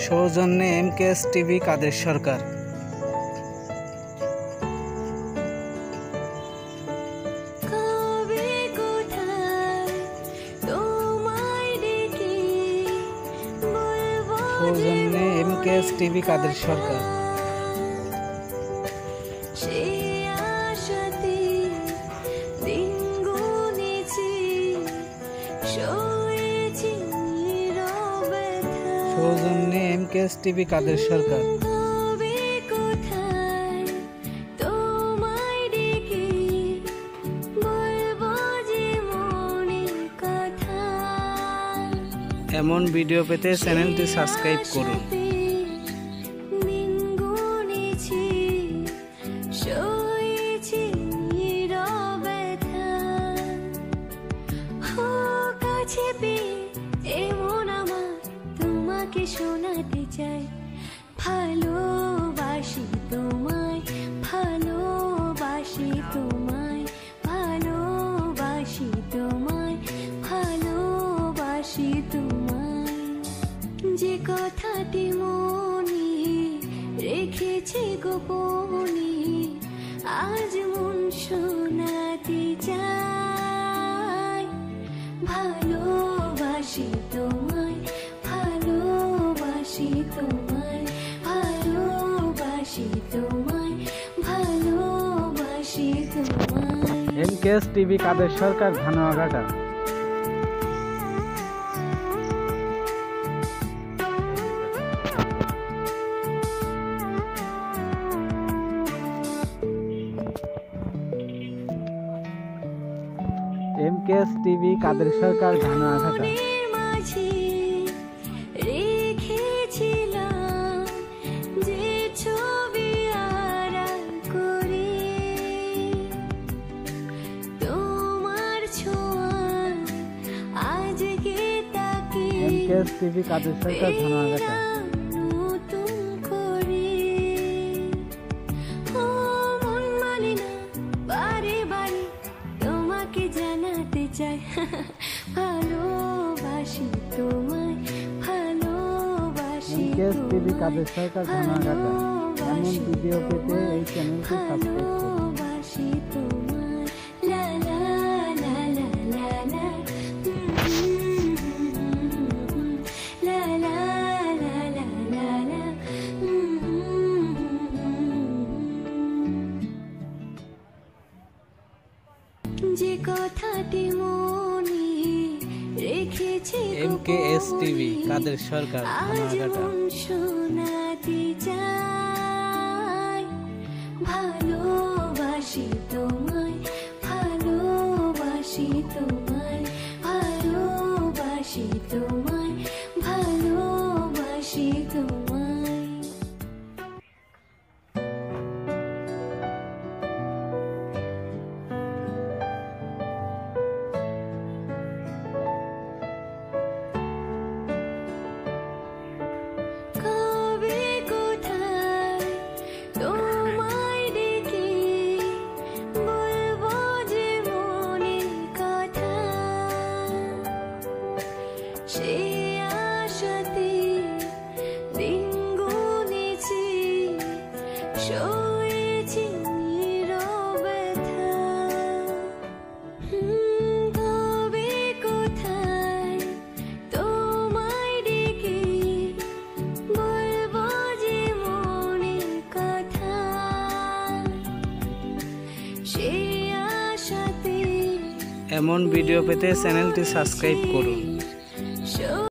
সৌজন্যে MKS TV কাদের সরকার। সৌজন্যে MKS TV কাদের সরকার। সৌজন্যে এমকেএস টিভি কাদের সরকার। এমন ভিডিও পেতে চ্যানেলটি সাবস্ক্রাইব করুন। শোনাতে চাই ভালোবাসি তোমায়, ভালোবাসি তোমায়, ভালোবাসি তোমায়, ভালোবাসি তোমায়। যে কথাটি মনে রেখেছি গোপনে, আজ মন শোনাতে চাই ভালোবাসি তোমায়, ভালোবাসি তোমায়, ভালোবাসি তোমায়, ভালোবাসি তোমায়। এমকেএস টিভি কাদের সরকার, ধানুয়াঘাটা। এমকেএস টিভি কাদের সরকার, ধানুয়াঘাটা। এমকেএস টিভি কাদের সরকার, ধানুয়াঘাটা। তোমাকে জানাতে চাই ভালোবাসি তোমায়, ভালোবাসি এমকেএস টিভি কাদের সরকার, ধানুয়াঘাটা। এমন ভিডিও পেতে এই চ্যানেলটি সাবস্ক্রাইব করুন। যে কথাটি মনে রেখেছি এমকেএস টিভি কাদের সরকার, ধানুয়াঘাটা। শোনাতে চাই ভালোবাসি তোমায়, ভালোবাসি তোমায়, ভালোবাসি তোমায়, ভালোবাসি তোমায়। এমন ভিডিও পেতে চ্যানেলটি সাবস্ক্রাইব করুন।